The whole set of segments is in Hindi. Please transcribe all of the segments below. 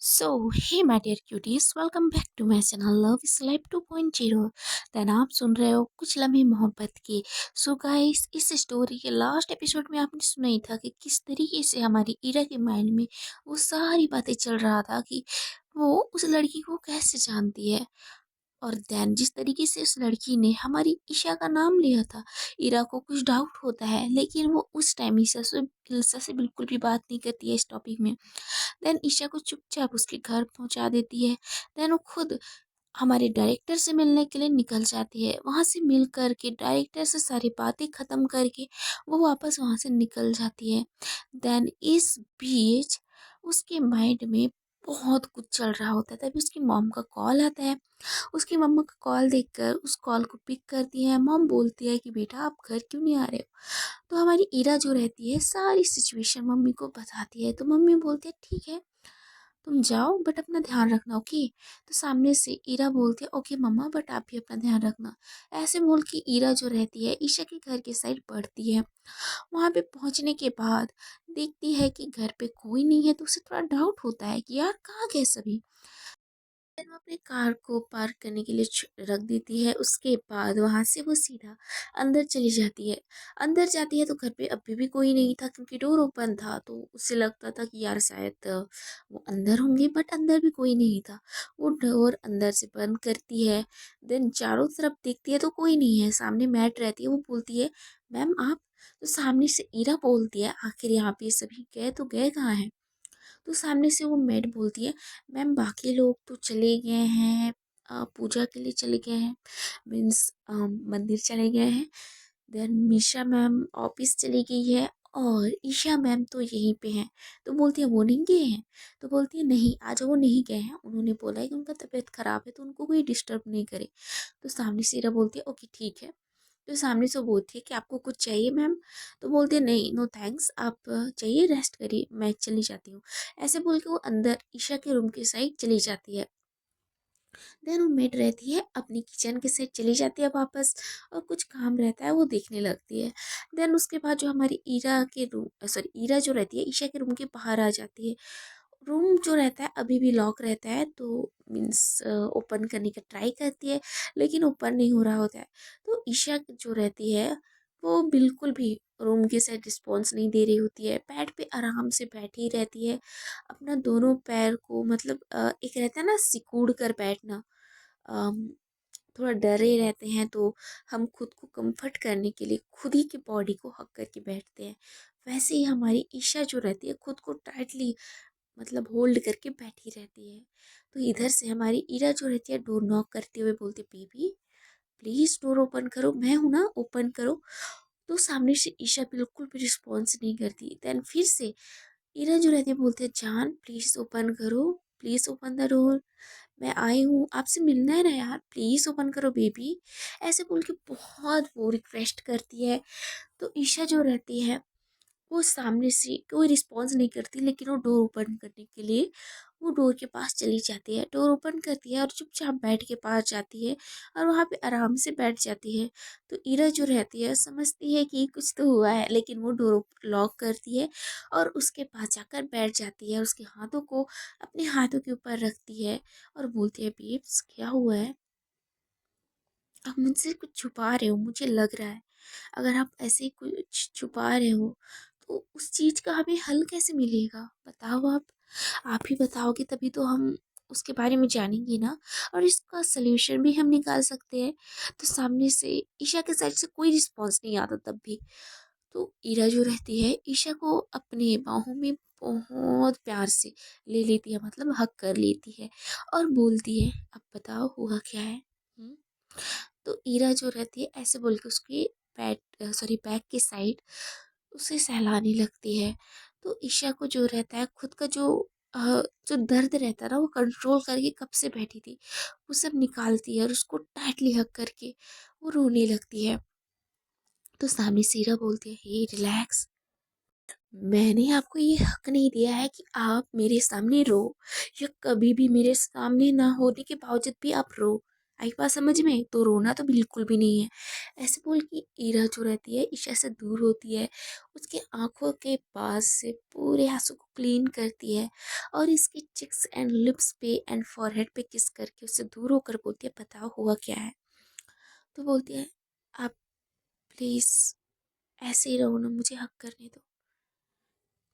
So hey my dear cuties, welcome back to my channel love is life 2.0। Then आप सुन रहे हो कुछ लम्हे मोहब्बत के। सो गाइस, इस स्टोरी के लास्ट एपिसोड में आपने सुना ही था कि किस तरीके से हमारी इरा के माइंड में वो सारी बातें चल रहा था कि वो उस लड़की को कैसे जानती है। और देन जिस तरीके से उस लड़की ने हमारी ईशा का नाम लिया था, इरा को कुछ डाउट होता है, लेकिन वो उस टाइम ईशा से बिल्कुल भी बात नहीं करती है इस टॉपिक में। देन ईशा को चुपचाप उसके घर पहुंचा देती है। देन वो खुद हमारे डायरेक्टर से मिलने के लिए निकल जाती है। वहां से मिल करके डायरेक्टर से सारी बातें खत्म करके वो वापस वहां से निकल जाती है। देन इस बीच उसके माइंड में बहुत कुछ चल रहा होता है। तभी उसकी मॉम का कॉल आता है। उसकी मम्मा का कॉल देखकर उस कॉल को पिक करती है। मॉम बोलती है कि बेटा आप घर क्यों नहीं आ रहे हो। तो हमारी ईरा जो रहती है सारी सिचुएशन मम्मी को बताती है। तो मम्मी बोलती है ठीक है, तुम जाओ बट अपना ध्यान रखना, ओके। तो सामने से ईरा बोलती है ओके मम्मा, बट आप भी अपना ध्यान रखना। ऐसे बोल के ईरा जो रहती है ईशा के घर के साइड बढ़ती है। वहां पे पहुंचने के बाद देखती है कि घर पे कोई नहीं है, तो उसे थोड़ा डाउट होता है कि यार कहाँ गए सभी। फिर वो अपनी कार को पार्क करने के लिए रख देती है। उसके बाद वहां से वो सीधा अंदर चली जाती है। अंदर जाती है तो घर पे अभी भी कोई नहीं था, क्योंकि डोर ओपन था। तो उसे लगता था कि यार शायद वो अंदर होंगे, बट अंदर भी कोई नहीं था। वो डोर अंदर से बंद करती है। देन चारों तरफ देखती है तो कोई नहीं है। सामने मैट रहती है। वो बोलती है मैम आप। तो सामने से ईरा बोलती है आखिर यहाँ पे सभी गए तो गए कहाँ हैं। तो सामने से वो मेड बोलती है मैम बाकी लोग तो चले गए हैं, पूजा के लिए चले गए हैं, मीन्स मंदिर चले गए हैं। देन मीशा मैम ऑफिस चली गई है और ईशा मैम तो यहीं पे हैं। तो बोलती है वो नहीं गए हैं। तो बोलती है नहीं, आज वो नहीं गए हैं, उन्होंने बोला है कि उनका तबीयत खराब है तो उनको कोई डिस्टर्ब नहीं करे। तो सामने से इरा बोलती है ओके ठीक है। तो सामने से वो बोलती है कि आपको कुछ चाहिए मैम। तो बोलती है नहीं नो थैंक्स, आप चाहिए रेस्ट करिए, मैं चली जाती हूँ। ऐसे बोल के वो अंदर ईशा के रूम की साइड चली जाती है। देन वो मेड रहती है अपनी किचन के साइड चली जाती है वापस, और कुछ काम रहता है वो देखने लगती है। देन उसके बाद जो हमारी ईरा के रूम सॉरी ईरा जो रहती है ईशा के रूम के बाहर आ जाती है। रूम जो रहता है अभी भी लॉक रहता है, तो मीन्स ओपन करने का ट्राई करती है, लेकिन ओपन नहीं हो रहा होता है। तो ईशा जो रहती है वो बिल्कुल भी रूम के साइड रिस्पॉन्स नहीं दे रही होती है। बेड पे आराम से बैठी रहती है। अपना दोनों पैर को मतलब एक रहता है ना सिकुड़ कर बैठना, अम, थोड़ा डरे रहते हैं तो हम खुद को कंफर्ट करने के लिए खुद ही की बॉडी को हक करके बैठते हैं। वैसे ही हमारी ईशा जो रहती है खुद को टाइटली मतलब होल्ड करके बैठी रहती है। तो इधर से हमारी ईरा जो रहती है डोर नॉक करते हुए बोलती बेबी प्लीज डोर ओपन करो, मैं हूं ना, ओपन करो। तो सामने से ईशा बिल्कुल भी रिस्पॉन्स नहीं करती। देन फिर से ईरा जो रहती है बोलते हैं जान प्लीज ओपन करो, प्लीज ओपन द डोर, मैं आई हूँ आपसे मिलना है ना यार, प्लीज ओपन करो बेबी। ऐसे बोल के बहुत वो रिक्वेस्ट करती है। तो ईशा जो रहती है वो सामने से कोई रिस्पॉन्स नहीं करती, लेकिन वो डोर ओपन करने के लिए वो डोर के पास चली जाती है। डोर ओपन करती है और चुपचाप बेड के पास जाती है और वहाँ पे आराम से बैठ जाती है। तो ईरा जो रहती है समझती है कि कुछ तो हुआ है, लेकिन वो डोर लॉक करती है और उसके पास जाकर बैठ जाती है। उसके हाथों को अपने हाथों के ऊपर रखती है और बोलती है बेब्स क्या हुआ है, आप मुझसे कुछ छुपा रहे हो, मुझे लग रहा है। अगर आप ऐसे ही कुछ छुपा रहे हो तो उस चीज़ का हमें हल कैसे मिलेगा, बताओ आप ही बताओगे तभी तो हम उसके बारे में जानेंगे ना, और इसका सल्यूशन भी हम निकाल सकते हैं। तो सामने से ईशा के साइड से कोई रिस्पॉन्स नहीं आता तब भी। तो ईरा जो रहती है ईशा को अपने बाहों में बहुत प्यार से ले लेती है, मतलब हक कर लेती है और बोलती है अब बताओ हुआ क्या है। हम्म? तो ईरा जो रहती है ऐसे बोल के उसके बैक के साइड उसे सहलाने लगती है। तो ईशा को जो रहता है खुद का जो दर्द रहता है ना वो कंट्रोल करके कब से बैठी थी वो सब निकालती है और उसको टाइटली हक करके वो रोने लगती है। तो सामने से ईरा बोलती है हे रिलैक्स, मैंने आपको ये हक नहीं दिया है कि आप मेरे सामने रो, या कभी भी मेरे सामने ना होने के बावजूद भी आप रो। आई बात समझ में? तो रोना तो बिल्कुल भी नहीं है। ऐसे बोल के ईरा जो रहती है ईशा से दूर होती है, उसके आंखों के पास से पूरे आंसू को क्लीन करती है और इसकी चिक्स एंड लिप्स पे एंड फॉरहेड पे किस करके उससे दूर होकर बोलती है, बताओ हुआ क्या है? तो बोलती है, आप प्लीज ऐसे ही रहो ना, मुझे हक करने दो।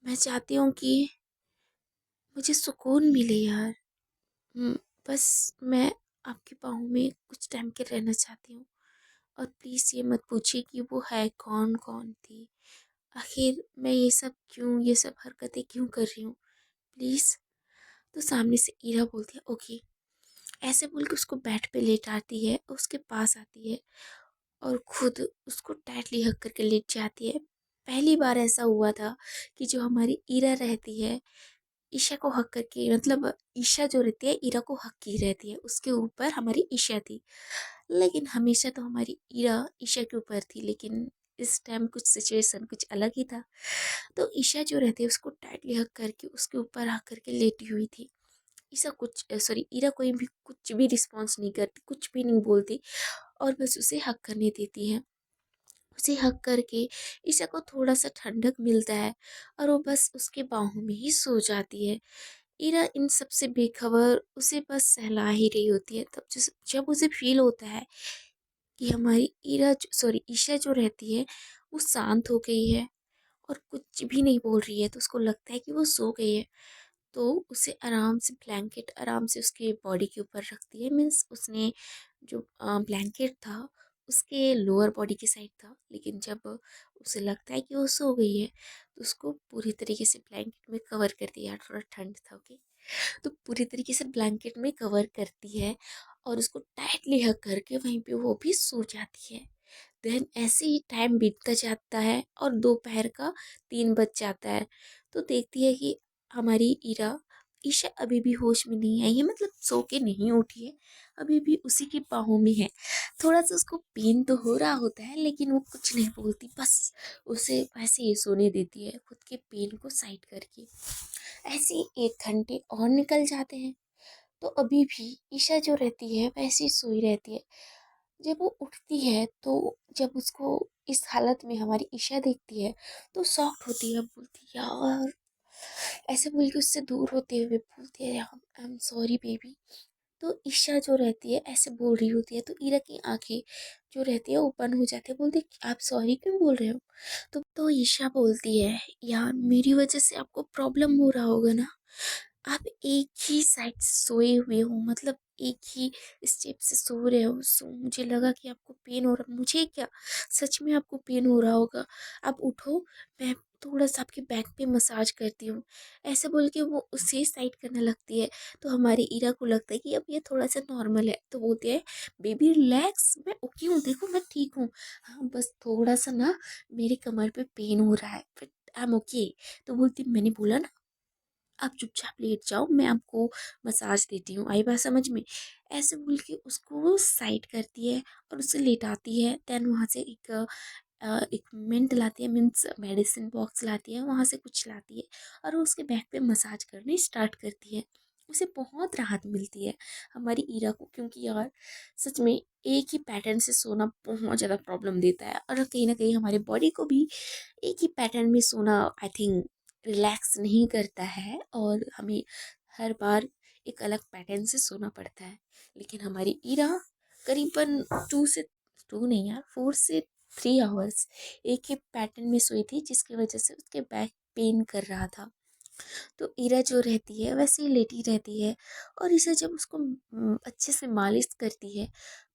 मैं चाहती हूँ कि मुझे सुकून मिले यार। हम्म, बस मैं आपकी बाहों में कुछ टाइम के रहना चाहती हूँ। और प्लीज़ ये मत पूछिए कि वो है कौन कौन थी, आखिर मैं ये सब हरकतें क्यों कर रही हूँ, प्लीज़। तो सामने से ईरा बोलती है, ओके। ऐसे बोल के उसको बेड पे लेटाती है, उसके पास आती है और खुद उसको टाइटली हग करके लेट जाती है। पहली बार ऐसा हुआ था कि जो हमारी ईरा रहती है ईशा को हक करके, मतलब ईशा जो रहती है ईरा को हक की रहती है, उसके ऊपर हमारी ईशा थी। लेकिन हमेशा तो हमारी ईरा ईशा के ऊपर थी, लेकिन इस टाइम कुछ सिचुएशन कुछ अलग ही था। तो ईशा जो रहती है उसको टाइटली हक करके उसके ऊपर आ करके लेटी हुई थी। ईशा कुछ सॉरी ईरा कोई भी कुछ भी रिस्पॉन्स नहीं करती, कुछ भी नहीं बोलती और बस उसे हक करने देती है। उसे हक करके ईशा को थोड़ा सा ठंडक मिलता है और वो बस उसके बाहों में ही सो जाती है। ईरा इन सब से बेखबर उसे बस सहला ही रही होती है। तब जब उसे फील होता है कि हमारी ईशा जो रहती है वो शांत हो गई है और कुछ भी नहीं बोल रही है, तो उसको लगता है कि वो सो गई है। तो उसे आराम से ब्लैंकेट आराम से उसके बॉडी के ऊपर रखती है। मीन्स उसने जो ब्लैंकेट था उसके लोअर बॉडी की साइड था, लेकिन जब उसे लगता है कि वो सो गई है तो उसको पूरी तरीके से ब्लैंकेट में कवर कर दिया। थोड़ा ठंड था, ओके। तो पूरी तरीके से ब्लैंकेट में कवर करती है और उसको टाइटली हग करके वहीं पे वो भी सो जाती है। देन ऐसे ही टाइम बीतता जाता है और दोपहर का 3 बज जाता है। तो देखती है कि हमारी ईशा अभी भी होश में नहीं आई है, मतलब सो के नहीं उठी है, अभी भी उसी की बाहों में है। थोड़ा सा उसको पेन तो हो रहा होता है लेकिन वो कुछ नहीं बोलती, बस उसे वैसे ही सोने देती है खुद के पेन को साइड करके। ऐसे ही 1 घंटे और निकल जाते हैं तो अभी भी ईशा जो रहती है वैसे ही सोई रहती है। जब वो उठती है तो जब उसको इस हालत में हमारी ईशा देखती है तो शॉक्ड होती है, बोलती है यार, ऐसे बोल के उससे दूर होते हुए बोलती है, आई एम सॉरी बेबी। तो ईशा जो रहती है ऐसे बोल रही होती है तो ईरा की आंखें जो रहती है ओपन हो जाती है, बोलती है आप सॉरी क्यों बोल रहे हो? तो ईशा बोलती है, यार मेरी वजह से आपको प्रॉब्लम हो रहा होगा ना, आप एक ही साइड से सोए हुए हो, मतलब एक ही स्टेप से सो रहे हो, सो मुझे लगा कि आपको पेन हो रहा, मुझे क्या, सच में आपको पेन हो रहा होगा, आप उठो, मैं थोड़ा सा आपके बैक पे मसाज करती हूँ। ऐसे बोल के वो उसे साइड करने लगती है। तो हमारे ईरा को लगता है कि अब ये थोड़ा सा नॉर्मल है, तो बोलती है, बेबी रिलैक्स, मैं ओके हूँ, देखो मैं ठीक हूँ, हाँ बस थोड़ा सा ना मेरी कमर पे पेन हो रहा है, बट आई एम ओके। तो बोलती, मैंने बोला ना आप चुपचाप लेट जाओ, मैं आपको मसाज देती हूँ, आई बात समझ में? ऐसे बोल के उसको साइड करती है और उसे लेटाती है। देन वहाँ से इक्विपमेंट लाती है, मीन्स मेडिसिन बॉक्स लाती है, वहाँ से कुछ लाती है और वो उसके बैक पे मसाज करनी स्टार्ट करती है। उसे बहुत राहत मिलती है हमारी ईरा को, क्योंकि यार सच में एक ही पैटर्न से सोना बहुत ज़्यादा प्रॉब्लम देता है और कहीं ना कहीं हमारे बॉडी को भी एक ही पैटर्न में सोना आई थिंक रिलैक्स नहीं करता है और हमें हर बार एक अलग पैटर्न से सोना पड़ता है। लेकिन हमारी ईरा करीबन 2 नहीं यार 4 से 3 आवर्स एक ही पैटर्न में सोई थी, जिसकी वजह से उसके बैक पेन कर रहा था। तो ईरा जो रहती है वैसे ही लेटी रहती है और ईशा जब उसको अच्छे से मालिश करती है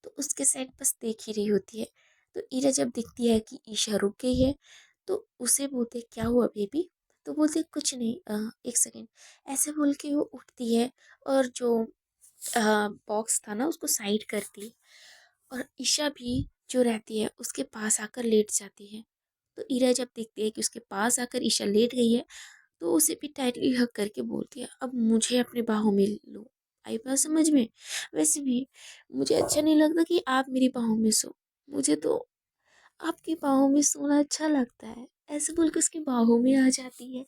तो उसके साइड बस देख ही रही होती है। तो ईरा जब देखती है कि ईशा रुक गई है तो उसे बोलते, क्या हुआ बेबी? तो बोलते, कुछ नहीं, 1 सेकेंड। ऐसे बोल के वो उठती है और जो बॉक्स था ना उसको साइड करती है और ईशा भी जो रहती है उसके पास आकर लेट जाती है। तो ईरा जब देखती है कि उसके पास आकर ईशा लेट गई है तो उसे भी टाइटली हग करके बोलती है, अब मुझे अपनी बाहों में लो। आई बात समझ में? वैसे भी मुझे अच्छा नहीं लगता कि आप मेरी बाहों में सो, मुझे तो आपकी बाहों में सोना अच्छा लगता है। ऐसे बोल के उसकी बाहों में आ जाती है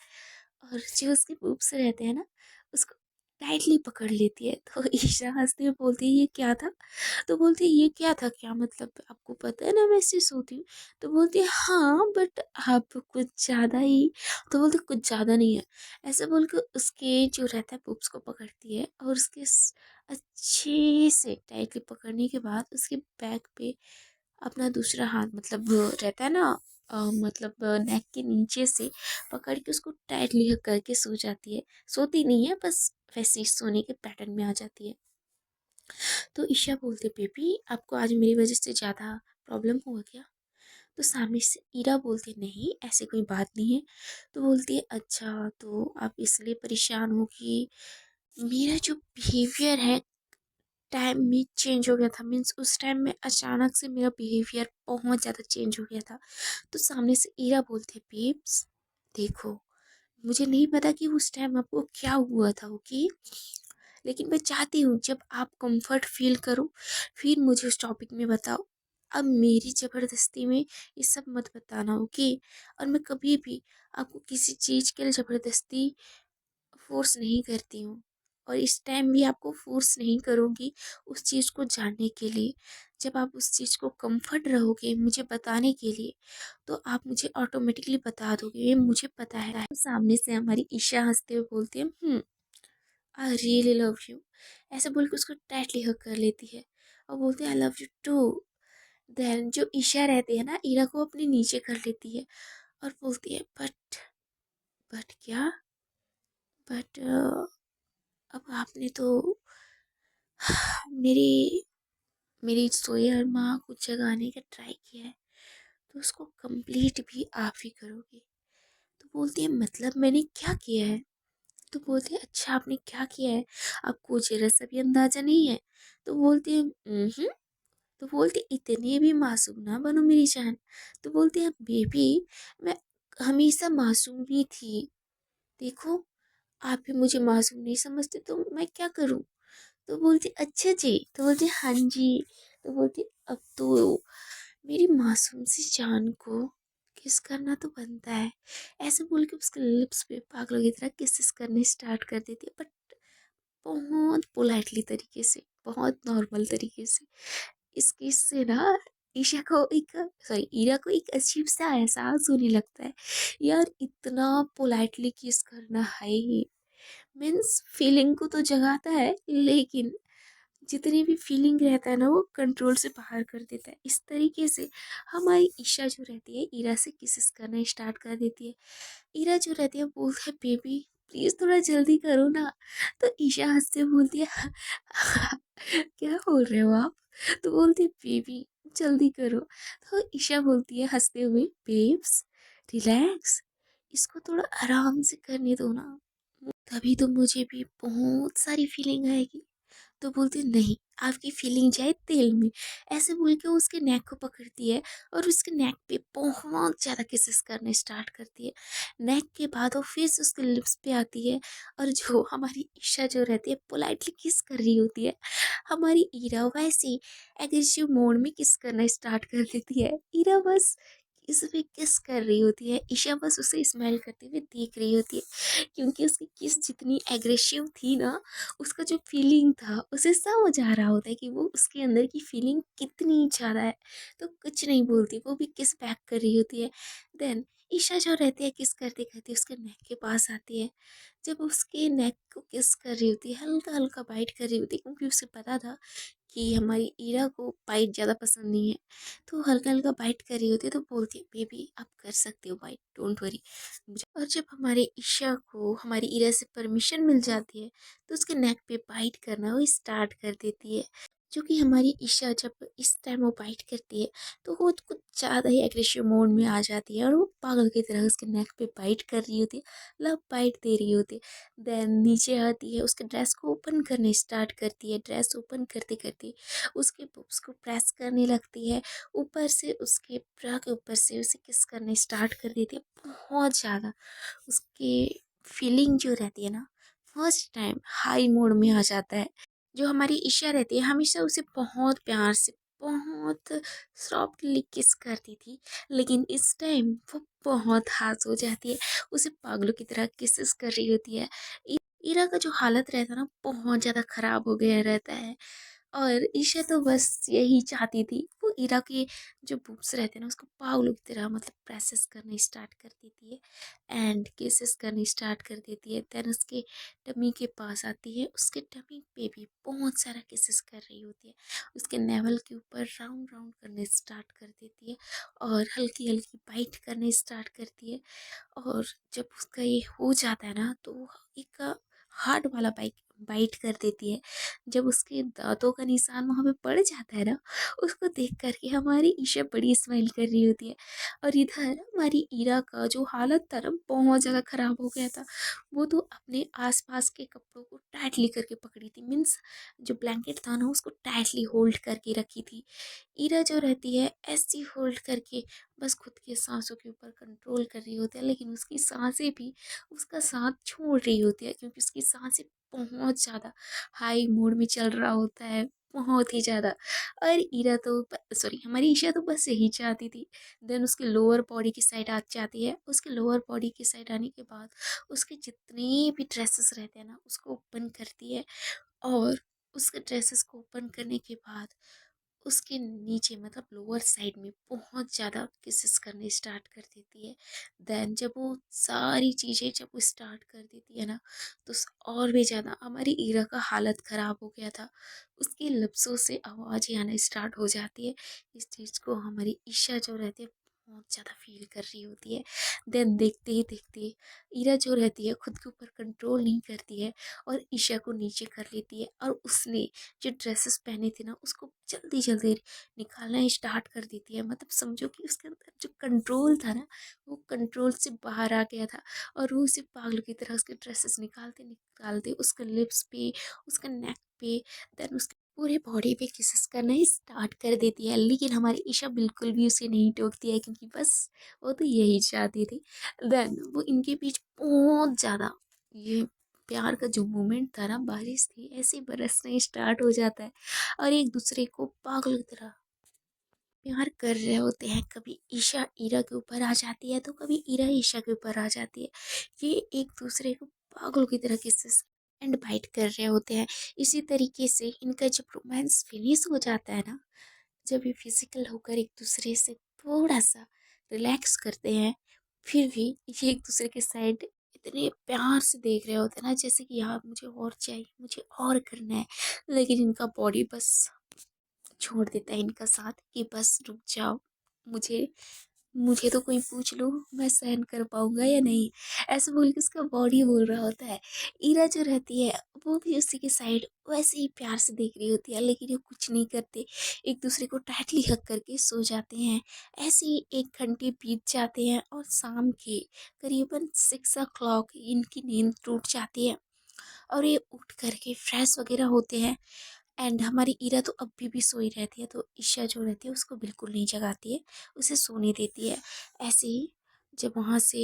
और जो उसके पुप्स रहते हैं ना उसको टाइटली पकड़ लेती है। तो ईशा हँसते हुए बोलती है ये क्या था? तो बोलती है ये क्या था, क्या मतलब, आपको पता है ना मैं ऐसे सोती हूँ। तो बोलती है हाँ बट आप कुछ ज़्यादा ही। तो बोलती कुछ ज़्यादा नहीं है। ऐसे बोल के उसके जो रहता है पुप्स को पकड़ती है और उसके अच्छे से टाइटली पकड़ने के बाद उसके बैक पे अपना दूसरा हाथ, मतलब रहता है ना, मतलब नेक के नीचे से पकड़ के उसको टाइटली हक करके सो जाती है। सोती नहीं है, बस वैसे ही सोने के पैटर्न में आ जाती है। तो ईशा बोलते बेबी आपको आज मेरी वजह से ज़्यादा प्रॉब्लम हुआ क्या? तो सामने से ईरा बोलती नहीं ऐसी कोई बात नहीं है। तो बोलती है अच्छा तो आप इसलिए परेशान हो कि मेरा जो बिहेवियर है टाइम में चेंज हो गया था, मीन्स उस टाइम में अचानक से मेरा बिहेवियर बहुत ज़्यादा चेंज हो गया था। तो सामने से ईरा बोलते बेब्स देखो मुझे नहीं पता कि उस टाइम आपको क्या हुआ था, ओके, लेकिन मैं चाहती हूँ जब आप कंफर्ट फील करो फिर मुझे उस टॉपिक में बताओ। अब मेरी ज़बरदस्ती में ये सब मत बताना, ओके। और मैं कभी भी आपको किसी चीज़ के लिए ज़बरदस्ती फोर्स नहीं करती हूँ, और इस टाइम भी आपको फोर्स नहीं करूँगी उस चीज़ को जानने के लिए। जब आप उस चीज़ को कंफर्ट रहोगे मुझे बताने के लिए तो आप मुझे ऑटोमेटिकली बता दोगे, ये मुझे पता है। तो सामने से हमारी ईशा हंसते हुए बोलती है आई रियली लव यू। ऐसे बोल के उसको टाइटली हग कर लेती है और बोलती है I love you too. Then जो ईशा रहती है ना ईरा को अपने नीचे कर लेती है और बोलती है बट क्या, बट अब आपने तो मेरी मेरी सोई अरमा को जगाने का ट्राई किया है तो उसको कंप्लीट भी आप ही करोगे। तो बोलती है मतलब मैंने क्या किया है? तो बोलती है अच्छा आपने क्या किया है, आपको जरा सा भी अंदाजा नहीं है? तो बोलती है तो बोलती इतने भी मासूम ना बनो मेरी जान। तो बोलती है बेबी मैं हमेशा मासूम ही थी, देखो आप भी मुझे मासूम नहीं समझते तो मैं क्या करूं? तो बोलती अच्छा जी, तो बोलती हाँ जी। तो बोलती अब तो मेरी मासूम सी जान को किस करना तो बनता है। ऐसे बोल के उसके लिप्स पे पागलों की तरह किसेस करने स्टार्ट कर देती है, बट बहुत पोलाइटली तरीके से, बहुत नॉर्मल तरीके से। इस किस से ना ईशा को एक, सॉरी ईरा को एक अजीब सा एहसास होने लगता है, यार इतना पोलाइटली किस करना है, मीन्स फीलिंग को तो जगाता है लेकिन जितनी भी फीलिंग रहता है ना वो कंट्रोल से बाहर कर देता है। इस तरीके से हमारी ईशा जो रहती है ईरा से किसेस करना स्टार्ट कर देती है। ईरा जो रहती है बोलती है बेबी प्लीज थोड़ा जल्दी करो ना। तो ईशा हंसते बोलती है क्या बोल रहे हो आप? तो बोलती है बेबी जल्दी करो। तो ईशा बोलती है हंसते हुए बेब्स रिलैक्स, इसको थोड़ा आराम से करने दो ना, तभी तो मुझे भी बहुत सारी फीलिंग आएगी। तो बोलती है नहीं आपकी फीलिंग जाए तेल में। ऐसे बोल के वो उसके नेक को पकड़ती है और उसके नेक पे बहुत ज़्यादा किसेस करने स्टार्ट करती है। नेक के बाद वो फिर से उसके लिप्स पे आती है और जो हमारी ईशा जो रहती है पोलाइटली किस कर रही होती है, हमारी ईरा वैसे ही एग्रेसिव मोड में किस करना स्टार्ट कर देती है। ईरा बस किस पे किस कर रही होती है, ईशा बस उसे स्माइल करते हुए देख रही होती है, क्योंकि उसकी किस जितनी एग्रेसिव थी ना उसका जो फीलिंग था उसे समझ आ रहा होता है कि वो उसके अंदर की फीलिंग कितनी ज़्यादा है। तो कुछ नहीं बोलती, वो भी किस बैक कर रही होती है। देन ईशा जो रहती है किस करते करते उसके नेक के पास आती है। जब उसके नेक को किस कर रही होती है हल्का हल्का बाइट कर रही होती है, क्योंकि उसे पता था कि हमारी ईरा को बाइट ज़्यादा पसंद नहीं है। तो हल्का हल्का बाइट कर रही होती है तो बोलती है बेबी आप कर सकते हो बाइट, डोंट वरी। और जब हमारे ईशा को हमारी ईरा से परमिशन मिल जाती है तो उसके नेक पे बाइट करना वो स्टार्ट कर देती है। जो कि हमारी ईशा जब इस टाइम वो बाइट करती है तो वो कुछ ज़्यादा ही एग्रेसिव मोड में आ जाती है और वो पागल की तरह उसके नेक पे बाइट कर रही होती है, लव बाइट दे रही होती है। देन नीचे आती है उसके ड्रेस को ओपन करने स्टार्ट करती है, ड्रेस ओपन करते करते उसके बुक्स को प्रेस करने लगती है, ऊपर से उसके ब्रा के ऊपर से उसे किस करने स्टार्ट कर देती है बहुत ज़्यादा। उसकी फीलिंग जो रहती है ना फर्स्ट टाइम हाई मोड में आ जाता है। जो हमारी ईशा रहती है हमेशा उसे बहुत प्यार से बहुत सॉफ्टली किस करती थी, लेकिन इस टाइम वो बहुत हास हो जाती है, उसे पागलों की तरह किसेस कर रही होती है। ईरा का जो हालत रहता है ना बहुत ज़्यादा ख़राब हो गया रहता है। और ईशा तो बस यही चाहती थी, वो ईरा के जो बूब्स रहते हैं ना उसको पागलों की तरह मतलब प्रेसेस करने स्टार्ट कर देती है एंड किसेस करनी स्टार्ट कर देती है। देन उसके टमी के पास आती है, उसके टमी पे भी बहुत सारा किसेस कर रही होती है, उसके नेवल के ऊपर राउंड राउंड करने स्टार्ट कर देती है और हल्की हल्की बाइट करने स्टार्ट करती है। और जब उसका ये हो जाता है ना तो वो एक हार्ड वाला बाइक बाइट कर देती है। जब उसके दांतों का निशान वहाँ पे पड़ जाता है ना, उसको देख कर के हमारी ईशा बड़ी स्माइल कर रही होती है। और इधर हमारी ईरा का जो हालत था ना बहुत ज़्यादा ख़राब हो गया था। वो तो अपने आसपास के कपड़ों को टाइटली करके पकड़ी थी, मीन्स जो ब्लैंकेट था ना उसको टाइटली होल्ड करके रखी थी। ईरा जो रहती है ऐसी होल्ड करके बस खुद के सांसों के ऊपर कंट्रोल कर रही होती है, लेकिन उसकी सांसें भी उसका साथ छोड़ रही होती है क्योंकि उसकी सांसें बहुत ज़्यादा हाई मोड में चल रहा होता है, बहुत ही ज़्यादा। और ईरा तो सॉरी हमारी ईशा तो बस यही चाहती थी। देन उसके लोअर बॉडी की साइड आ जाती है, उसके लोअर बॉडी की साइड आने के बाद उसके जितने भी ड्रेसेस रहते हैं ना उसको ओपन करती है। और उसके ड्रेसेस को ओपन करने के बाद उसके नीचे मतलब लोअर साइड में बहुत ज़्यादा किसेस करने स्टार्ट कर देती है। देन जब वो सारी चीज़ें जब वो स्टार्ट कर देती है ना तो और भी ज़्यादा हमारी ईरा का हालत ख़राब हो गया था। उसकी लफ्ज़ों से आवाज़ें आना स्टार्ट हो जाती है। इस चीज़ को हमारी ईशा जो रहती है बहुत ज़्यादा फील कर रही होती है। देन देखते ही देखते ईरा जो रहती है खुद के ऊपर कंट्रोल नहीं करती है और ईशा को नीचे कर लेती है और उसने जो ड्रेसेस पहने थे ना उसको जल्दी जल्दी निकालना स्टार्ट कर देती है। मतलब समझो कि उसके अंदर जो कंट्रोल था ना वो कंट्रोल से बाहर आ गया था और वो उसे पागलों की तरह उसके ड्रेसेस निकालते निकालते उसके लिप्स पे, उसके नेक पे, देन उसके पूरे बॉडी पे किसेस करना ही स्टार्ट कर देती है। लेकिन हमारी ईशा बिल्कुल भी उसे नहीं टोकती है क्योंकि बस वो तो यही चाहती थी। देन वो इनके बीच बहुत ज़्यादा ये प्यार का जो मोमेंट था ना बारिश थी ऐसे ही बरसना स्टार्ट हो जाता है और एक दूसरे को पागल की तरह प्यार कर रहे होते हैं। कभी ईशा ईरा के ऊपर आ जाती है तो कभी ईरा ईशा के ऊपर आ जाती है। ये एक दूसरे को पागलों की तरह किसेस एंड बाइट कर रहे होते हैं। इसी तरीके से इनका जब रोमांस फिनिश हो जाता है ना, जब ये फिजिकल होकर एक दूसरे से थोड़ा सा रिलैक्स करते हैं, फिर भी ये एक दूसरे के साइड इतने प्यार से देख रहे होते हैं ना जैसे कि यार मुझे और चाहिए, मुझे और करना है। लेकिन इनका बॉडी बस छोड़ देता है इनका साथ कि बस रुक जाओ, मुझे मुझे तो कोई पूछ लो मैं सहन कर पाऊंगा या नहीं, ऐसे बोल के उसका बॉडी बोल रहा होता है। ईरा जो रहती है वो भी उसी के साइड वैसे ही प्यार से देख रही होती है, लेकिन ये कुछ नहीं करते, एक दूसरे को टाइटली हक करके सो जाते हैं। ऐसे ही 1 घंटे बीत जाते हैं और शाम के करीबन 6 o'clock इनकी नींद टूट जाती है और ये उठ करके फ्रेश वगैरह होते हैं। एंड हमारी ईरा तो अभी भी सोई रहती है तो ईशा जो रहती है उसको बिल्कुल नहीं जगाती है, उसे सोने देती है। ऐसे ही जब वहाँ से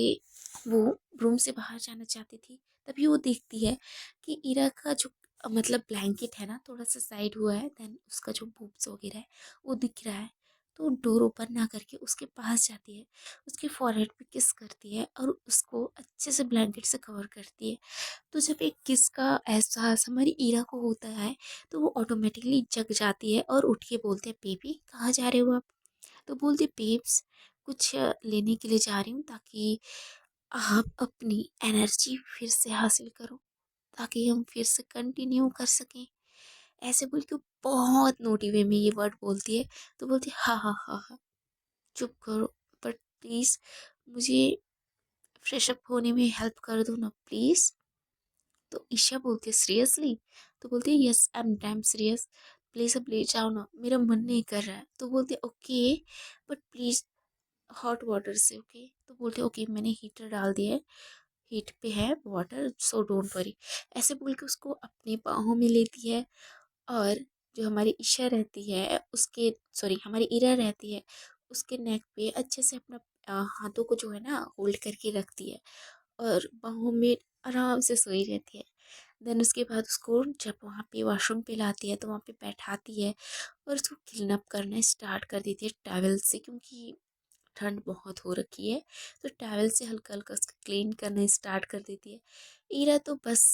वो रूम से बाहर जाना चाहती थी तभी वो देखती है कि ईरा का जो मतलब ब्लैंकेट है ना थोड़ा सा साइड हुआ है, देन उसका जो बूब्स वगैरह है वो दिख रहा है। तो डोर ओपन ना करके उसके पास जाती है, उसके फॉरहेड पे किस करती है और उसको अच्छे से ब्लैंकेट से कवर करती है। तो जब एक किस का एहसास हमारी ईरा को होता है तो वो ऑटोमेटिकली जग जाती है और उठ के बोलते हैं बेबी कहाँ जा रहे हो आप। तो बोलते बेब्स कुछ लेने के लिए जा रही हूँ ताकि आप अपनी एनर्जी फिर से हासिल करो, ताकि हम फिर से कंटिन्यू कर सकें। ऐसे बोल के वो बहुत नोटी वे में ये वर्ड बोलती है। तो बोलती है हाँ हाँ हाँ हाँ चुप करो, बट प्लीज़ मुझे फ्रेश अप होने में हेल्प कर दो ना प्लीज़। तो ईशा बोलती है सीरियसली। तो बोलती है yes I am damn serious, please अब ले जाओ ना मेरा मन नहीं कर रहा है। तो बोलती है okay but please hot water से ओके। तो बोलते ओके मैंने हीटर डाल दिया है, हीट पे है वाटर सो डोंट वरी। ऐसे बोल के उसको अपनी बाहों में लेती है और जो हमारी ईशा रहती है उसके सॉरी हमारी ईरा रहती है उसके नेक पे अच्छे से अपना हाथों को जो है ना होल्ड करके रखती है और बाहों में आराम से सोई रहती है। देन उसके बाद उसको जब वहाँ पे वॉशरूम पे लाती है तो वहाँ पे बैठाती है और उसको क्लीन अप करना स्टार्ट कर देती है टॉवल से, क्योंकि ठंड बहुत हो रखी है तो टॉवल से हल्का हल्का उसको क्लीन करना स्टार्ट कर देती है। ईरा तो बस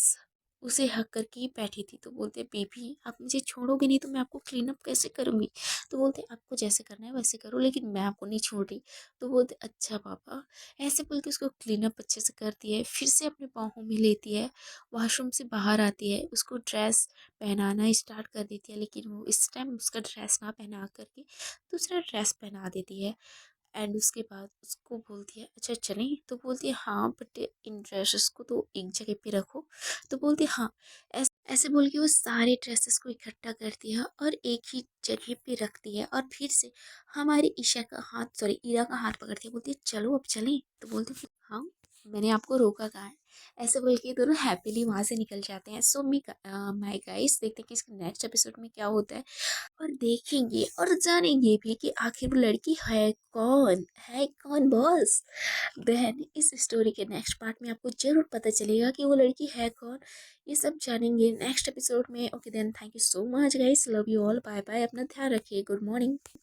उसे हक करके ही बैठी थी। तो बोलते बेबी आप मुझे छोड़ोगे नहीं तो मैं आपको क्लीन अप कैसे करूँगी? तो बोलते आपको जैसे करना है वैसे करो लेकिन मैं आपको नहीं छोड़ रही। तो बोलते अच्छा पापा। ऐसे बोल के उसको क्लीन अप अच्छे से करती है, फिर से अपने बाहों में लेती है, वॉशरूम से बाहर आती है, उसको ड्रेस पहनाना स्टार्ट कर देती है, लेकिन वो इस टाइम उसका ड्रेस ना पहना करके दूसरा ड्रेस पहना देती है। एंड उसके बाद उसको बोलती है अच्छा चलें? तो बोलती है हाँ बट इन ड्रेसेस को तो एक जगह पे रखो। तो बोलती है हाँ। ऐसे बोल के वो सारे ड्रेसेस को इकट्ठा करती है और एक ही जगह पे रखती है, और फिर से हमारी ईरा का हाथ पकड़ती है, बोलती है चलो अब चलें? तो बोलती है हाँ, मैंने आपको रोका कहाँ है? ऐसे बोल के दोनों हैप्पीली वहां से निकल जाते हैं। सो माय गाइस, देखते हैं कि इसके नेक्स्ट एपिसोड में क्या होता है, और देखेंगे और जानेंगे भी कि आखिर वो लड़की है कौन बॉस। देन इस स्टोरी के नेक्स्ट पार्ट में आपको जरूर पता चलेगा कि वो लड़की है कौन। ये सब जानेंगे नेक्स्ट एपिसोड में। Okay then, thank you so much guys, love you all, bye bye, अपना ध्यान रखिए, गुड मॉर्निंग।